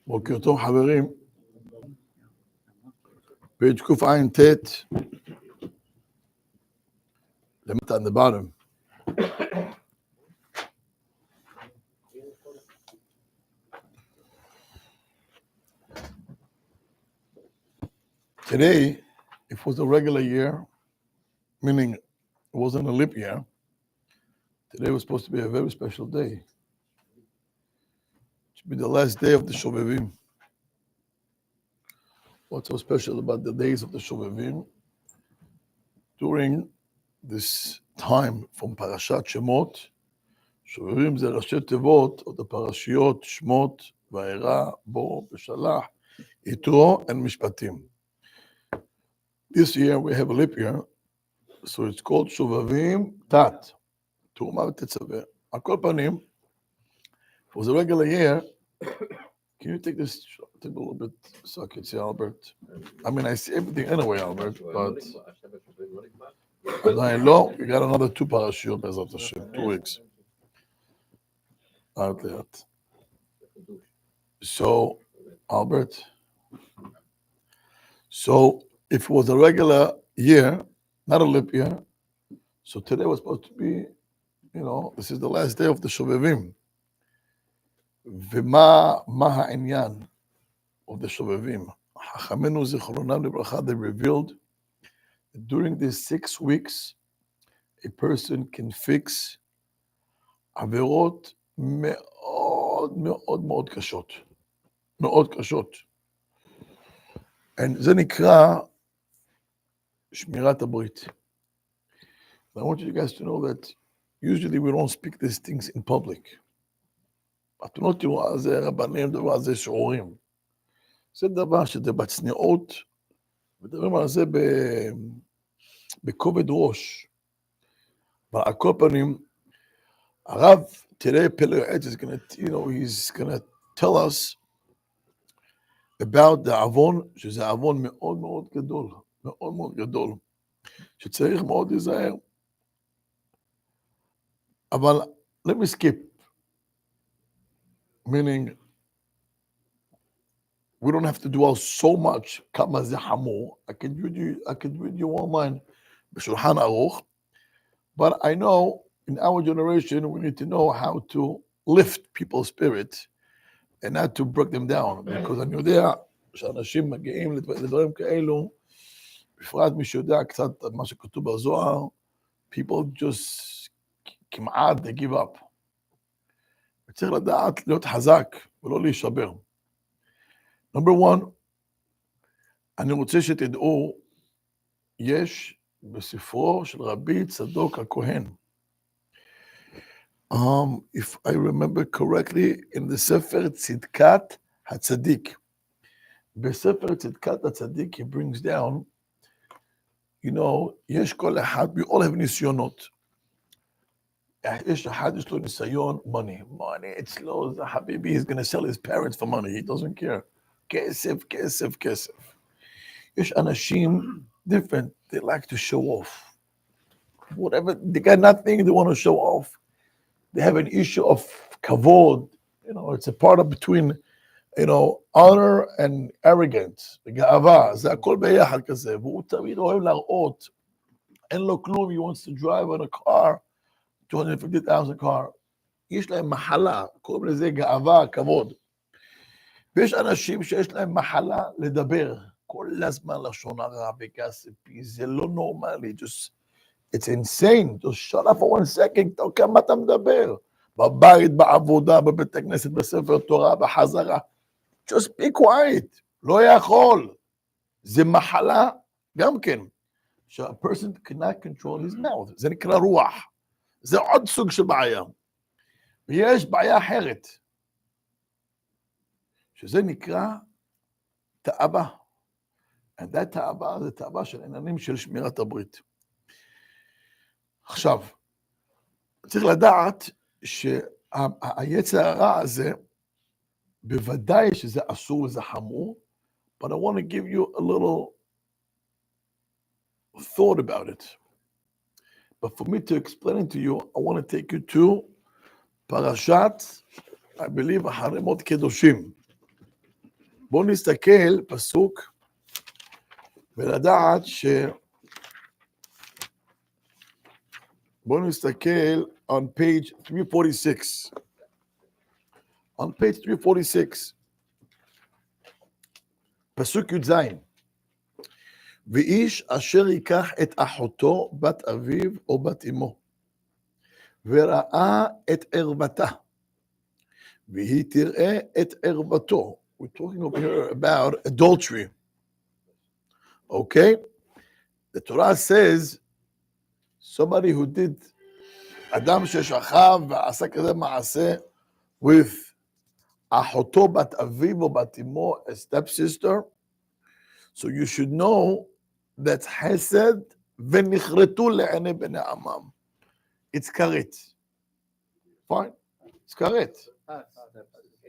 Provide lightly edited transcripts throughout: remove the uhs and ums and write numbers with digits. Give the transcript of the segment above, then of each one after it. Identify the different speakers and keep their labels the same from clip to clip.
Speaker 1: בוקר טוב חברים, page קע"ט, למטה on the bottom. Today, if it was a regular year, meaning it wasn't a leap year, today was supposed to be a very special day. It should be the last day of the Shovevim. What's so special about the days of the Shovevim? During this time from Parashat Shemot, Shovevim זה ראשי תיבות of the parashiyot Shmot, Vayera, Bo, Beshalach, Yitro, and Mishpatim. This year we have a leap year, so it's called Shovevim Tat, Turma v'Tetzaveh. On kol panim, if it was a regular year, can you take this, take a little bit so I can see Albert? I mean, I see everything anyway, Albert, but I know we got another 2 parashiyot, Bezrat Hashem, 2 weeks. So, Albert, so if it was a regular year, not a leap year, so today was supposed to be, this is the last day of the Shovevim. ומה העניין of the Shovevim? חכמינו זיכרונם לברכה, they revealed that during these 6 weeks, a person can fix עבירות מאוד מאוד מאוד קשות. מאוד קשות. And זה נקרא שמירת הברית. I want you guys to know that usually we don't speak these things in public. אתם לא תראו על זה רבנים, דבר על זה שיעורים. זה דבר שזה בצניעות, מדברים על זה בכובד ראש. אבל על כל פנים, הרב, today Pele Yoetz is going to, he's going to tell us about the עוון, שזה עוון מאוד מאוד גדול, מאוד מאוד גדול, שצריך מאוד להיזהר. אבל, let me skip. Meaning, we don't have to dwell so much. כמה זה חמור. I could read you online, בשולחן ערוך. But I know, in our generation, we need to know how to lift people's spirit, and not to break them down. Because אני יודע, שאנשים מגיעים לדברים כאלו, בפרט מי שיודע קצת על מה שכתוב בזוהר, people just, כמעט, they give up. צריך לדעת להיות חזק ולא להישבר. Number 1, אני רוצה שתדעו, יש בספרו של רבי צדוק הכהן. If I remember correctly, in the ספר צדקת הצדיק. בספר צדקת הצדיק, he brings down, יש כל אחד, we all have ניסיונות. יש אחד, יש לו ניסיון, money, אצלו, זה חביבי, he's going to sell his parents for money, he doesn't care. כסף, כסף, כסף. יש אנשים different, they like to show off. Whatever, they got nothing, they want to show off. They have an issue of kavod, it's a part of between, honor and arrogance, גאווה, זה הכל ביחד כזה, והוא תמיד אוהב להראות, אין לו כלום, he wants to drive on a car, 250,000 car, יש להם מחלה, קוראים לזה גאווה, כבוד. ויש אנשים שיש להם מחלה לדבר, כל הזמן לשון הרע וכספי, זה לא נורמלי, it's insane, just shut up for 1 second, כמה אתה מדבר, בבית, בעבודה, בבית הכנסת, בספר תורה, בחזרה, just be quiet, לא יכול, זה מחלה, גם כן, שה person cannot control his mouth, זה נקרא רוח, זה עוד סוג של בעיה. ויש בעיה אחרת, שזה נקרא תאווה. And that תאווה זה תאווה של עניינים של שמירת הברית. עכשיו, צריך לדעת שהיצר הרע הזה, בוודאי שזה אסור וזה חמור, but I want to give you a little thought about it. But for me to explain it to you, I want to take you to Parashat, I believe, Haremot Kedoshim. בואו נסתכל פסוק ולדעת בואו נסתכל on page 346. On page 346, פסוק י"ז. ואיש אשר ייקח את אחותו, בת אביו או בת אמו, וראה את ערוותה, והיא תראה את ערוותו. We're talking over here about adultery. Okay? The Torah says, somebody who did, אדם ששכב ועשה כזה מעשה with אחותו בת אביו או בת אמו, a stepsister, so you should know that's חסד ונכרתו לעיני בני עמם. It's כרת. Fine. It's כרת.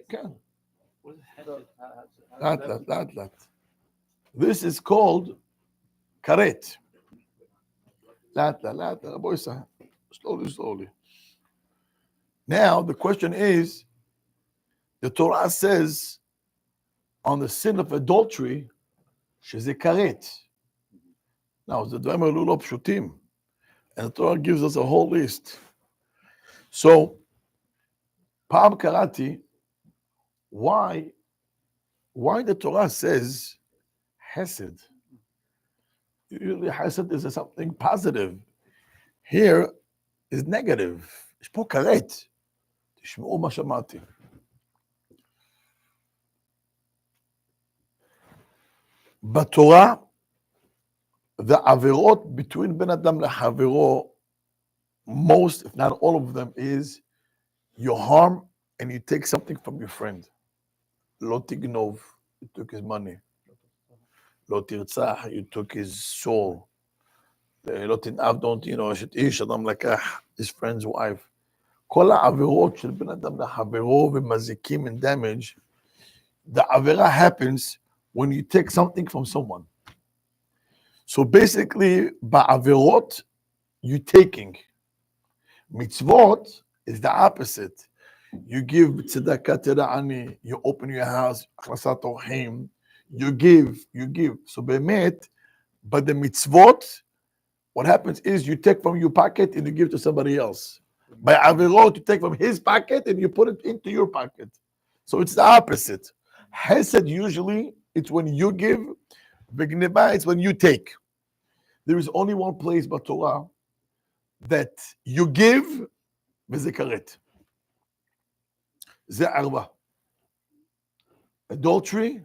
Speaker 1: כן. לאט. This is called כרת. לאט, בואי סע. Slowly. Now, the question is, the Torah says on the sin of adultery, שזה כרת. Now, זה דברים האלו לא פשוטים. And the Torah gives us a whole list. So, פעם קראתי, why the Torah says Hesed? Usually Hesed is something positive. Here is negative. יש פה כרת. תשמעו מה שמעתי. בתורה, the עבירות between בן אדם לחברו, most, if not all of them, is you harm and you take something from your friend. לא תגנוב, you took his money. לא תרצח, you took his soul. לא תנאף, don't, אשת איש, אדם לקח his friend's wife. כל העבירות של בן אדם לחברו ומזיקים and damage, the עבירה happens when you take something from someone. So basically, בעבירות, you taking. Mitzvot is the opposite. You give tzedakah tera'ani, you open your house, הכנסת אורחים, you give. So באמת, but the mitzvot, what happens is you take from your pocket and you give to somebody else. By avirot, you take from his pocket and you put it into your pocket. So it's the opposite. Hesed usually, it's when you give. V'gneba, it's when you take. There is only one place but Torah that you give, v'ze karet. Ze arba. Adultery,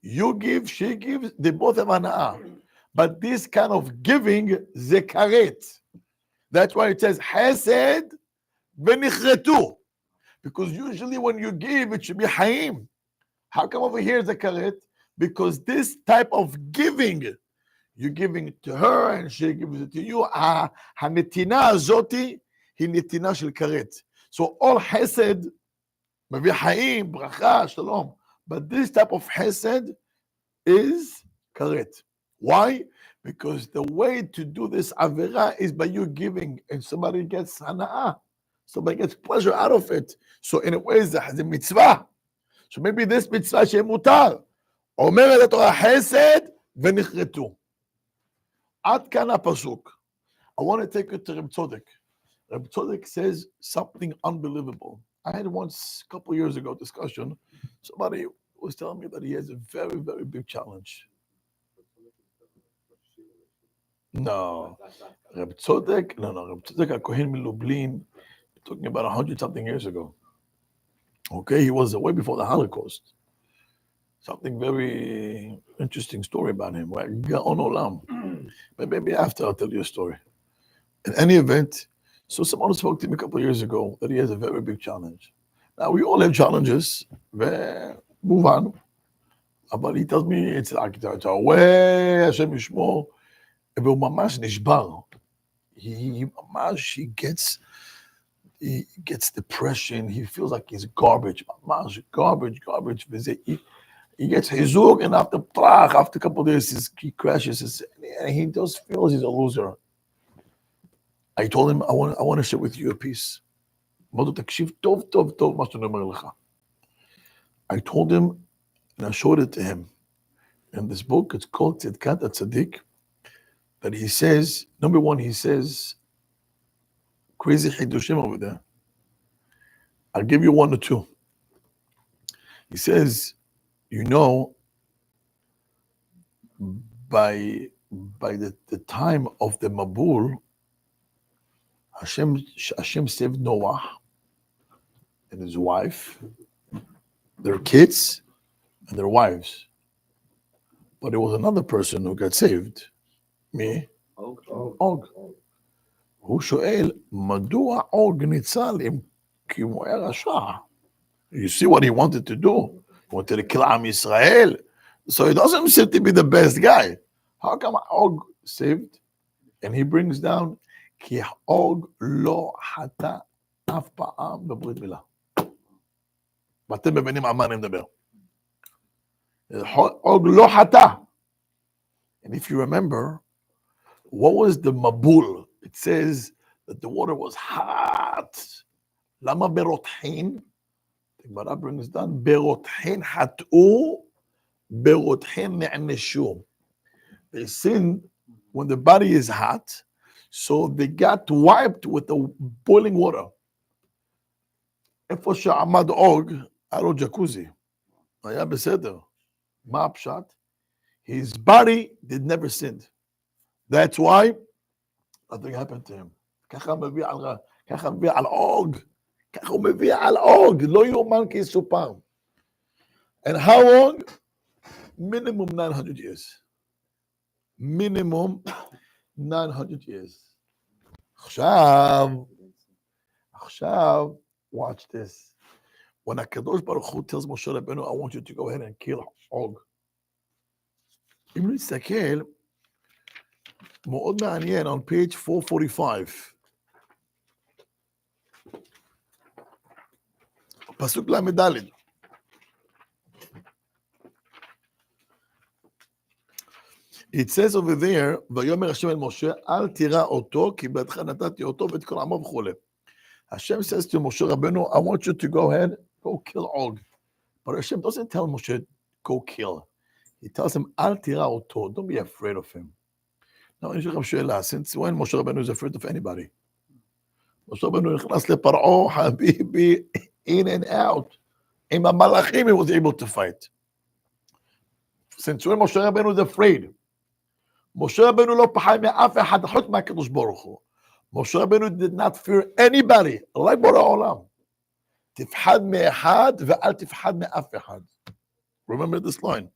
Speaker 1: you give, she gives, they both have ana'ah. But this kind of giving, ze karet. That's why it says, Hesed v'nichretu. Because usually when you give, it should be haim. How come over here is a karet? Because this type of giving, you're giving it to her and she gives it to you. Hanetina azoti hi netina shel karet. So all hesed, מביא חיים, ברכה, shalom. But this type of hesed is karet. Why? Because the way to do this avera is by you giving, and somebody gets hana'ah. Somebody gets pleasure out of it. So in a way, it's a mitzvah. So maybe this mitzvah שיהיה מותר. אומרת התורה חסד ונכרתו. עד כאן הפסוק. I want to take it to Reb Tzodek. Reb Tzodek says something unbelievable. I had once, a couple years ago, discussion. Somebody was telling me that he has a very, very big challenge. No. Reb Tzodek, Reb Tzodek HaKohen Milublin, talking about 100-something years ago. Okay, he was way before the Holocaust. Something very interesting story about him. Gaon Olam. But maybe after I'll tell you a story. In any event, so someone spoke to me a couple of years ago that he has a very big challenge. Now, we all have challenges. Move on. But he tells me it's architecture. Way Hashem Yishmor. והוא ממש נשבר. He gets depression. He feels like he's garbage. ממש garbage. He gets hizug, and after a couple of days, he crashes, and he just feels he's a loser. I told him, I want to share with you a piece. תקשיב טוב מה שאני אומר לך. I told him, And I showed it to him. In this book, it's called Tzidkat HaTzadik, that he says, number one, he says, crazy Hidushim over there. I'll give you one or two. He says, you know, by the time of the Mabul, Hashem saved Noah and his wife, their kids, and their wives. But there was another person who got saved. Me? Og. הוא שואל, מדוע Og ניצל כי הוא היה רשע? You see what he wanted to do? He wanted to kill Am Yisrael. So he doesn't seem to be the best guy. How come Og saved? And he brings down, כי Og לא חטא אף פעם בברית מילה. ואתם מבינים על מה אני מדבר. Og לא חטא. And if you remember, what was the Mabul? It says that the water was hot. Lama berothin? The Gemara brings down berothin hatu, berothin ne'aneshu. They sinned when the body is hot, so they got wiped with the boiling water. איפה שעמד Og, היה לו ג'קוזי. היה בסדר. מה הפשט? His body did never sin. That's why nothing happened to him. ככה מביא על Og. ככה הוא מביא על Og. לא יאומן כי יסופר. And how long? Minimum 900 years. Minimum 900 years. עכשיו, watch this. When HaKadosh Baruch Hu tells Moshe Rabbeinu, I want you to go ahead and kill Og. אם נסתכל, מאוד מעניין, on page 445. פסוק למדלת. It says over there, ויאמר השם אל משה, אל תירא אותו, כי בידך נתתי אותו ואת כל עמו וכו'. Hashem says to Moshe Rabbeinu, I want you to go ahead, go kill Og. But Hashem doesn't tell Moshe, go kill. He tells him, Al tira oto, don't be afraid of him. Now, since when Moshe Rabbeinu is afraid of anybody? Moshe Rabbeinu נכנס לפרעה, habibi, in and out. In Malachim, he was able to fight. Since when Moshe Rabbeinu is afraid? Moshe Rabbeinu לא פחד מאף אחד חוץ מהקדוש ברוך הוא. Moshe Rabbeinu did not fear anybody, like בורא העולם. תפחד מאחד ואל תפחד מאף אחד. Remember this line.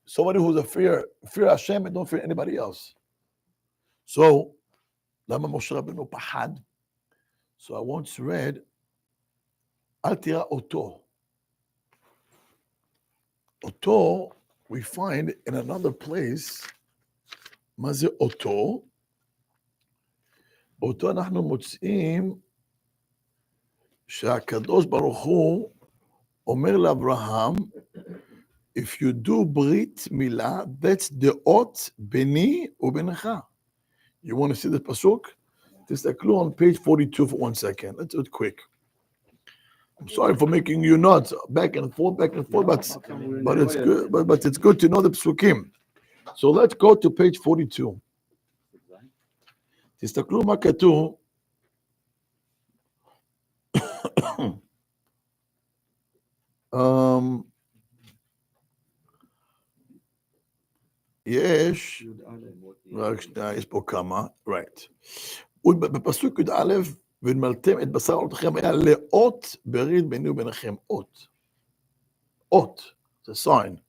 Speaker 1: Somebody who's a fear Hashem and don't fear anybody else. So, למה משה רבנו פחד? So I once read, אל תירא אותו. אותו, we find in another place, מה זה אותו? אותו אנחנו מוצאים שהקדוש ברוך הוא אומר לאברהם, if you do ברית מילה, that's the אות ביני ובינך. You want to see the pasuk? תסתכלו on page 42 for 1 second. Let's do it quick. I'm sorry for making you nuts, back and forth, but it's good. But it's good to know the psukim. So let's go to page 42. תסתכלו מה כתוב. יש, רק שנייה, יש פה כמה, right. בפסוק י"א, ונמלתם את בשר עולתכם, היה לאות ברית ביני וביניכם, אות, זה sign.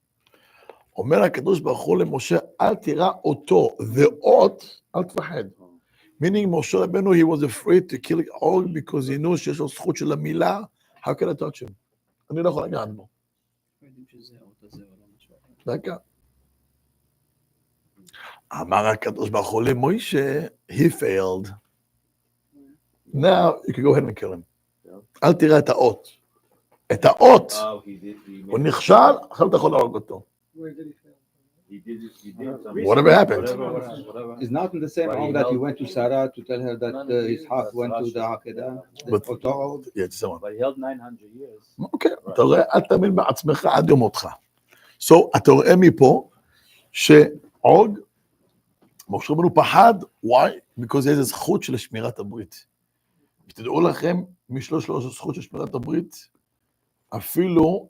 Speaker 1: אומר הקדוש ברוך הוא למשה, אל תירא אותו, ואות, אל תפחד. Meaning Moshe Rabbeinu, he was afraid to kill Og because he knew שיש לו זכות של המילה, how can I touch him? אני לא יכול לגעת בו. דקה. אמר הקדוש ברוך הוא למוישה, he failed. Now you can go ahead and kill him. אל תראה את האות. את האות. הוא נכשל, עכשיו אתה יכול להרוג אותו. Whatever happened.
Speaker 2: It's not in the same way that he went to Sarah to tell her that Ishaq went to the Akedah.
Speaker 1: Yeah, it's the one.
Speaker 3: But he held 900 years.
Speaker 1: Okay, אתה רואה, אל תאמין בעצמך עד יום מותך. So, אתה רואה מפה שעוד, משה רבנו פחד, why? Because זה זכות של שמירת הברית. ותדעו לכם, מי שלוש זכות של שמירת הברית, אפילו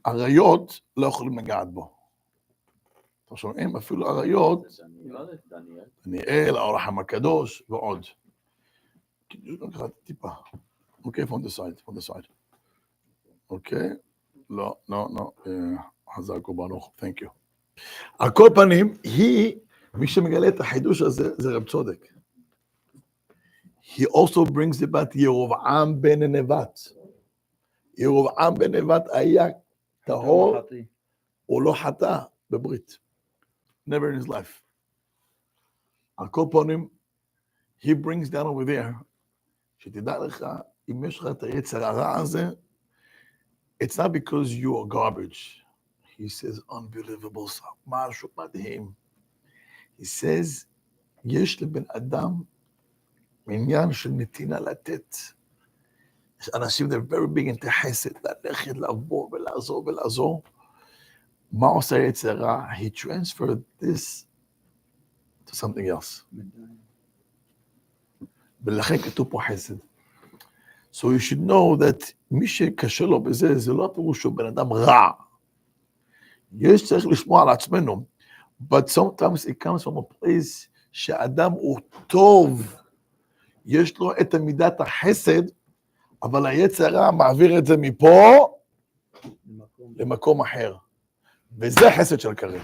Speaker 1: עריות לא יכולים לגעת בו. אתם שומעים? אפילו עריות, דניאל, האור החם הקדוש ועוד. טיפה. אוקיי, from the side. אוקיי? לא, חזק וברוך, thank you. על כל פנים, מי שמגלה את החידוש הזה, זה רב צודק. He also brings about ירבעם בן נבט. ירבעם בן נבט היה טהור, הוא לא חטא בברית. Never in his life. על כל פנים, he brings down over there, שתדע לך, אם יש לך את היצר הרע הזה, it's not because you are garbage. He says, unbelievable, משהו מדהים. He says, יש לבן אדם עניין של נתינה לתת. יש אנשים, they're very big into חסד, ללכת, לעבור ולעזור. מה עושה היצר הרע? He transferred this to something else. ולכן כתוב פה חסד. So you should know that מי שקשה לו בזה, זה לא הפירוש שהוא בן אדם רע. יש צריך לשמוע על עצמנו, but sometimes it comes from a place שהאדם הוא טוב, יש לו את מידת החסד, אבל היצר הרע מעביר את זה מפה למקום אחר. וזה חסד של כרת.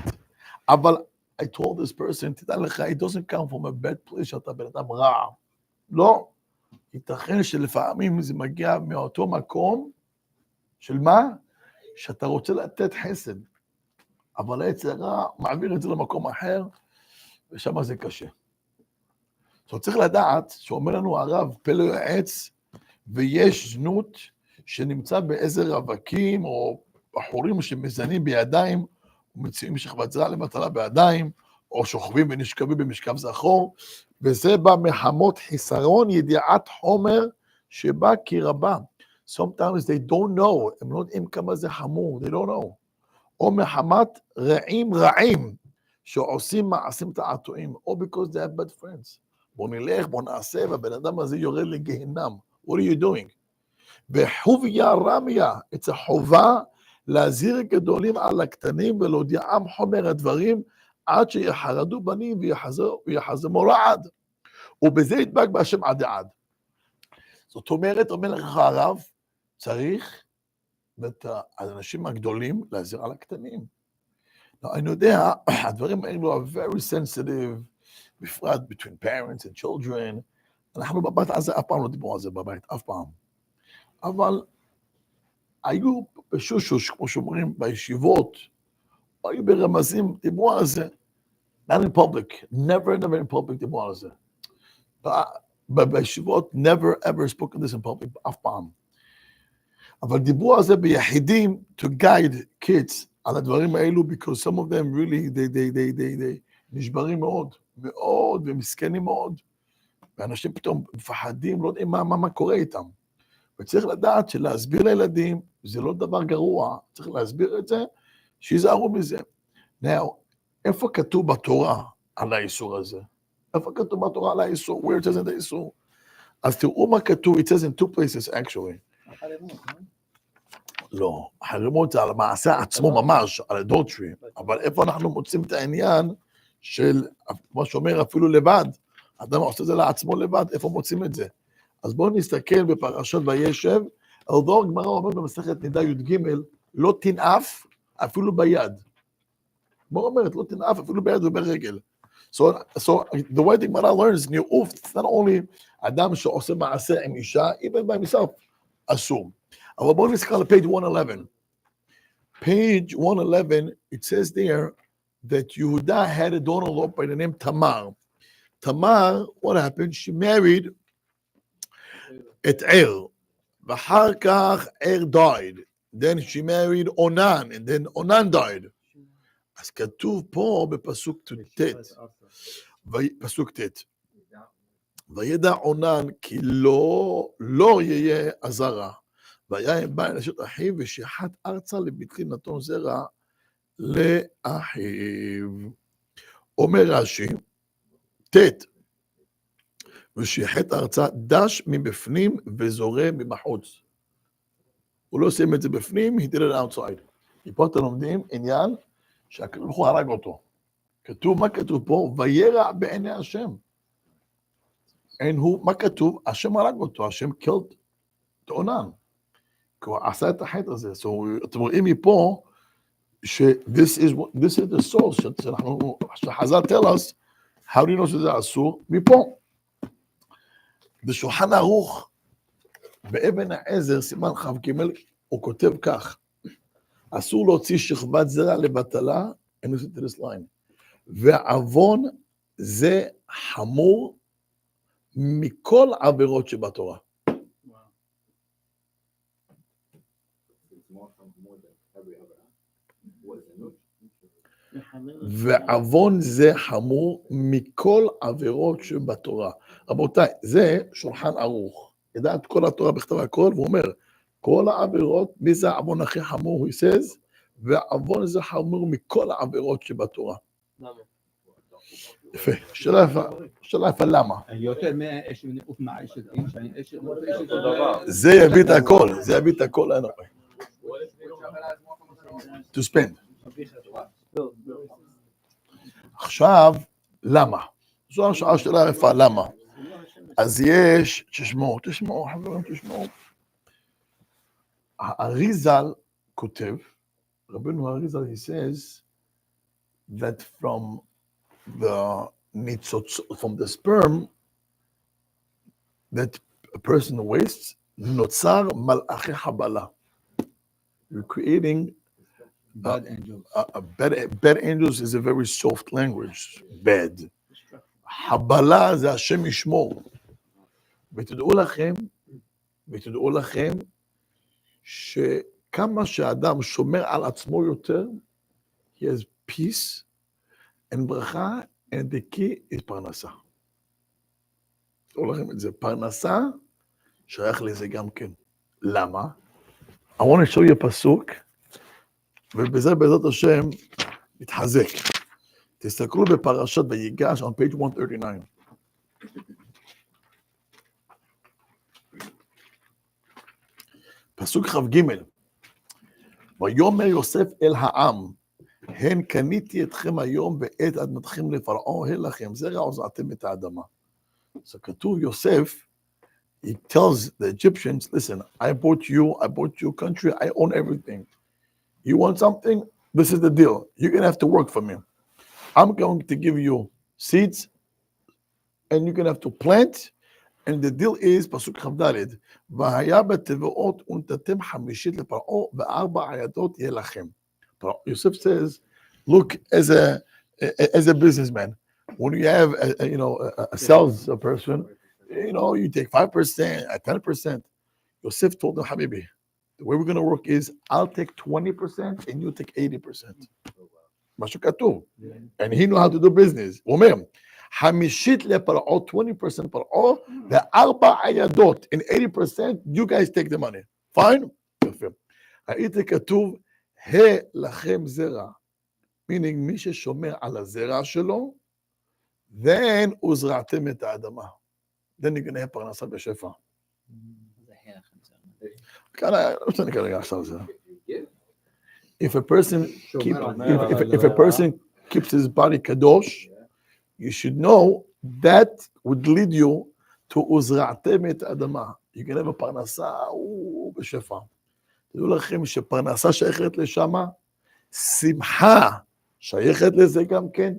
Speaker 1: אבל I told this person, תדע לך, it doesn't come from a bad place שאתה בן אדם רע. לא. ייתכן שלפעמים זה מגיע מאותו מקום, של מה? שאתה רוצה לתת חסד. אבל היצר הרע מעביר את זה למקום אחר, ושם זה קשה. אז צריך לדעת, שאומר לנו הרב פele Yoetz, ויש זנות שנמצא באיזה רווקים, או בחורים שמזנים בידיים, ומציעים שכבת זרע למטלה בידיים, או שוכבים ונשכבים במשכב זכור, וזה בא מחמות חיסרון ידיעת חומר שבא כי רבה. Sometimes they don't know, הם לא יודעים כמה זה חמור, they don't know. או מחמת רעים שעושים מעשים תעתועים, או because they have bad friends. בוא נלך, בוא נעשה, והבן אדם הזה יורד לגהנם. What are you doing? וחוביה רמיה, את החובה להזהיר גדולים על הקטנים ולהודיעם חומר הדברים, עד שיחרדו בנים ויחזמו רעד. ובזה ידבק בהשם עד עד. זאת אומרת, אומר לך הרב, צריך את האנשים הגדולים להזהיר על הקטנים. אני יודע, הדברים האלו are very sensitive, בפרט between parents and children. אנחנו בבית הזה אף פעם לא דיברו על זה בבית, אף פעם. אבל היו בשושוש, כמו שאומרים, בישיבות, היו ברמזים, דיברו על זה. Not in public, never in public דיברו על זה. בישיבות, never ever spoken this in public, אף פעם. אבל דיברו על זה ביחידים to guide kids על הדברים האלו, because some of them really, they נשברים מאוד, ומסכנים מאוד. ואנשים פתאום מפחדים, לא יודעים מה קורה איתם. וצריך לדעת שלהסביר לילדים, זה לא דבר גרוע, צריך להסביר את זה, שיזהרו מזה. Now, איפה כתוב בתורה על האיסור הזה? איפה כתוב בתורה על האיסור? Where it says in the איסור? אז תראו מה כתוב, it says in two places actually. לא, החרמות זה על המעשה עצמו ממש, על adultery, אבל איפה אנחנו מוצאים את העניין של, כמו שאומר, אפילו לבד, אדם עושה את זה לעצמו לבד, איפה מוצאים את זה? אז בואו נסתכל בפרשת וישב, although הגמרא אומרת במסכת נידה י"ג, לא תנאף אפילו ביד. מה אומרת? לא תנאף אפילו ביד וברגל. So the way the Gemara learns, ניאוף, it's not only אדם שעושה מעשה עם אישה, even by himself, אסור. אבל בואו נסתכל על page 111. Page 111, it says there that Yehuda had a daughter-in-law by the name Tamar. Tamar, what happened? She married את ער, ואחר כך ער died. Then she married Onan, and then Onan died. אז כתוב פה בפסוק ט', פסוק ט', וידע עונן כי לא יהיה עזרה, והיה בא אל אשת אחיו ושחט ארצה לבטלי נתון זרע לאחיו. אומר רש"י, ט' ושיחת הארצה דש מבפנים וזורם מבחוץ. הוא לא עושים את זה בפנים, he did it outside. מפה אתם לומדים עניין שהקדוש ברוך הוא הרג אותו. כתוב, מה כתוב פה? וירע בעיני השם. מה כתוב? השם הרג אותו, השם killed תאונן. כי הוא עשה את החטא הזה. So, אתם רואים מפה, ש-this is the source, שחז"ל tell us, how do you know שזה אסור? מפה. בשולחן ערוך, באבן העזר, סימן כ"ג, הוא כותב כך, אסור להוציא שכבת זרע לבטלה, and listen to this line, ועוון זה חמור מכל עבירות שבתורה. ועוון זה חמור מכל עבירות שבתורה. רבותיי, זה שולחן ערוך. ידע את כל התורה בכתב הכל, והוא אומר, כל העבירות, מי זה העוון הכי חמור, הוא says, ועוון זה חמור מכל העבירות שבתורה. יפה, שאלה יפה למה? זה יביא את הכל, זה יביא את הכל, to spend. עכשיו, למה? זו השאלה יפה, למה? אז יש, תשמעו, חברים, תשמעו. האריזל כותב, רבנו האריזל, he says, that from the sperm that a person wastes, נוצר מלאכי חבלה. You're creating bad angels. Bad angels is a very soft language. Bad. חבלה זה השם ישמור. ותדעו לכם שכמה שאדם שומר על עצמו יותר, he has peace and ברכה, and the key is פרנסה. תדעו לכם את זה, פרנסה שייך לזה גם כן. למה? I want to show you פסוק, ובזה בעזרת השם מתחזק. תסתכלו בפרשת ויגש on page 139. פסוק כ"ג. ויאמר יוסף אל העם, הן קניתי אתכם היום ואת אדמתכם לפרעה, הן לכם זרע עוזרתם את האדמה. אז כתוב יוסף, he tells the Egyptians, listen, I bought you country, I own everything. You want something? This is the deal. You're going to have to work for me. I'm going to give you seeds, and you're going to have to plant, and the deal is, פסוק כ"ד, והיה בתבואות ונתתם חמישית לפרעה, וארבע עיידות יהיה לכם. Yosef says, look, as a businessman, when you have a sales person, you take 5%, 10%. Yosef told them, Habibi, the way we're going to work is, I'll take 20% and you take 80%. משהו כתוב. And he knew how to do business. הוא אומר, חמישית לפרעה, 20% פרעה, וארבע עיידות, and 80%, you guys take the money. Fine? יפה. ראיתי כתוב, לכם זרע. meaning, מי ששומר על הזרע שלו, then וזרעתם את האדמה. then you're going to have פרנסה בשפע. כאן, לא רוצה כרגע עכשיו זה. If a person keeps his body kadosh, you should know that would lead you to uzra'atem et adama. You can have a parnasa בשפע. תדעו לכם שפרנסה שייכת לשמה, שמחה שייכת לזה גם כן,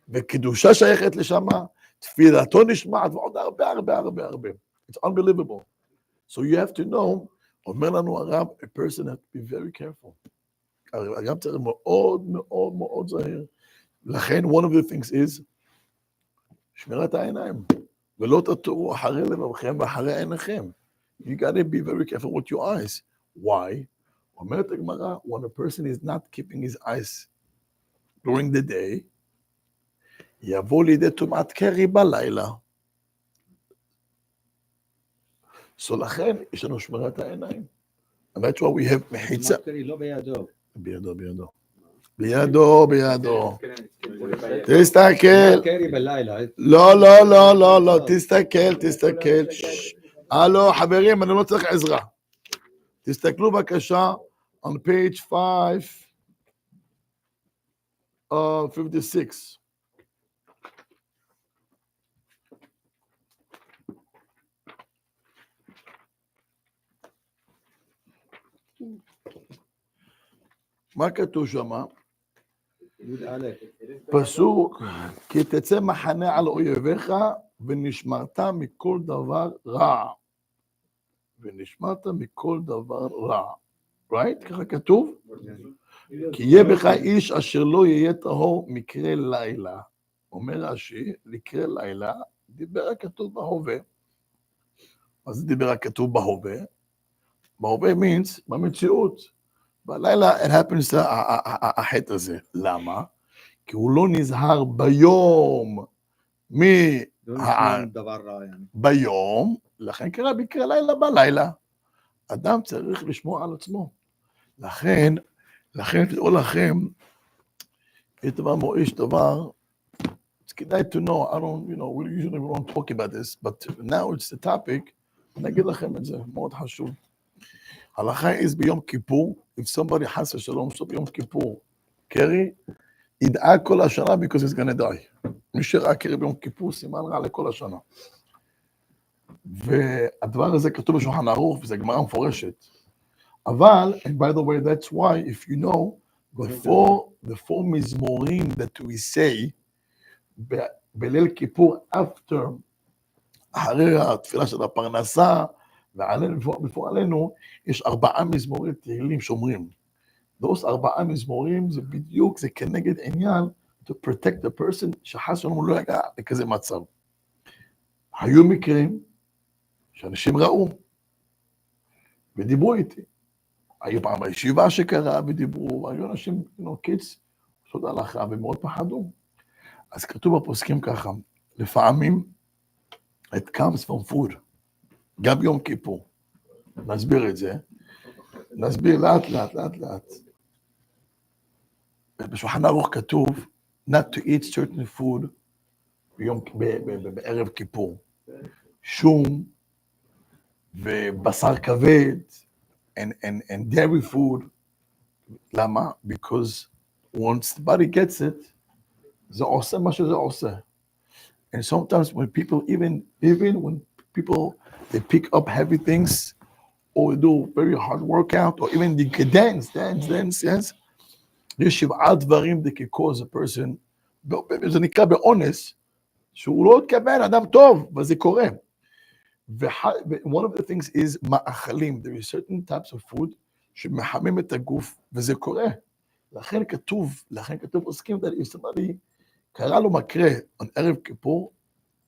Speaker 1: וקדושה שייכת לשמה, תפילתו נשמעת, ועוד הרבה. It's unbelievable. So you have to know, אומר לנו הרב, a person has to be very careful. הרב צריך מאוד זהיר. לכן, one of the things is, שמירת העיניים. ולא תטורו אחרי לבבכם ואחרי עיניכם. You got to be very careful with your eyes. Why? אומרת הגמרא, when a person is not keeping his eyes during the day, יבוא לידי טומאת קרי בלילה. So לכן, יש לנו שמירת העיניים. And that's why we have מחיצה.
Speaker 2: טומאת קרי לא בידו.
Speaker 1: בידו. בידו, בידו. תסתכל.
Speaker 2: קרי בלילה.
Speaker 1: לא, תסתכל. הלו, חברים, אני לא צריך עזרה. תסתכלו בבקשה, on page 56. מה כתוב שם? פסוק, כי תצא מחנה על אויביך ונשמרת מכל דבר רע. ונשמרת מכל דבר רע. right? ככה כתוב? כי יהיה בך איש אשר לא יהיה טהור מקרה לילה. אומר רש"י, לקרא לילה, דיבר הכתוב בהווה. אז דיבר הכתוב בהווה. בהווה means במציאות. בלילה it happens החטא הזה. למה? כי הוא לא נזהר ביום ביום, לכן קרא בקרא לילה בלילה. אדם צריך לשמור על עצמו. לכן תדעו לכם, יש דבר, it's כדאי to know, we usually don't talk about this, but now it's the topic, אני אגיד לכם את זה, מאוד חשוב. הלכה is ביום כיפור, if somebody חס ושלום, so ביום כיפור, קרי, ידאג כל השנה because he's gonna die. מי שראה קרי ביום כיפור, סימן רע לכל השנה. והדבר הזה כתוב בשולחן ערוך, וזה גמרא מפורשת. אבל, and by the way, that's why, if you know, the four מזמורים that we say, בליל כיפור, after, אחרי התפילה של הפרנסה, ובפור עלינו, יש 4 מזמורי תהילים שאומרים. those 4 מזמורים, זה בדיוק, זה כנגד עניין, to protect the person, שחס שלנו לא יגע לכזה מצב. היו מקרים, שאנשים ראו, ודיברו איתי. היו פעם בישיבה שקרה, ודיברו, היו אנשים, kids, עושות הלכה, ומאוד פחדו. אז כתוב בפוסקים ככה, לפעמים, it comes from food, גם יום כיפור. נסביר את זה, נסביר לאט. בשולחן ערוך כתוב, not to eat certain food, בערב כיפור. שום, ובשר כבד, and dairy food. למה? Because once the body gets it, זה עושה מה שזה עושה. And sometimes when people, even when people, they pick up heavy things, or do very hard workout, or even they can dance, yes? יש 7 דברים that can cause a person, זה נקרא באונס, שהוא לא התכוון, אדם טוב, וזה קורה. one of the things is מאכלים. There is certain types of food שמחמים את הגוף, וזה קורה. לכן כתוב עוסקים, that if somebody קרא לו מקרה על ערב כיפור,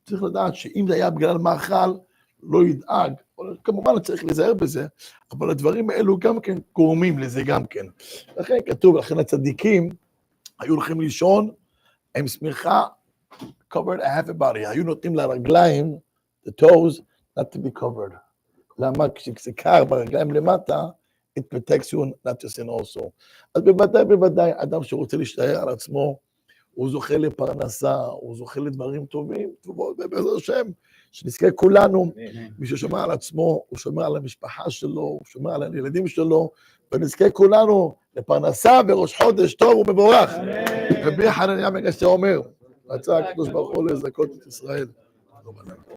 Speaker 1: צריך לדעת שאם זה היה בגלל מאכל, לא ידאג. כמובן צריך להיזהר בזה, אבל הדברים האלו גם כן גורמים לזה גם כן. לכן כתוב, לכן הצדיקים היו הולכים לישון, עם שמיכה, covered a half a body. היו נותנים לרגליים, the toes, not to be covered. למה? כשזה קר ברגליים למטה, it protects you not to sin also. אז בוודאי, אדם שרוצה להשתער על עצמו, הוא זוכה לפרנסה, הוא זוכה לדברים טובים, ובעזרת השם, שנזכה כולנו, מי ששומר על עצמו, הוא שומר על המשפחה שלו, הוא שומר על הילדים שלו, ונזכה כולנו לפרנסה וראש חודש טוב ומבורך. רבי חנניה מגשר אומר, רצה הקדוש ברוך הוא לזכות את ישראל.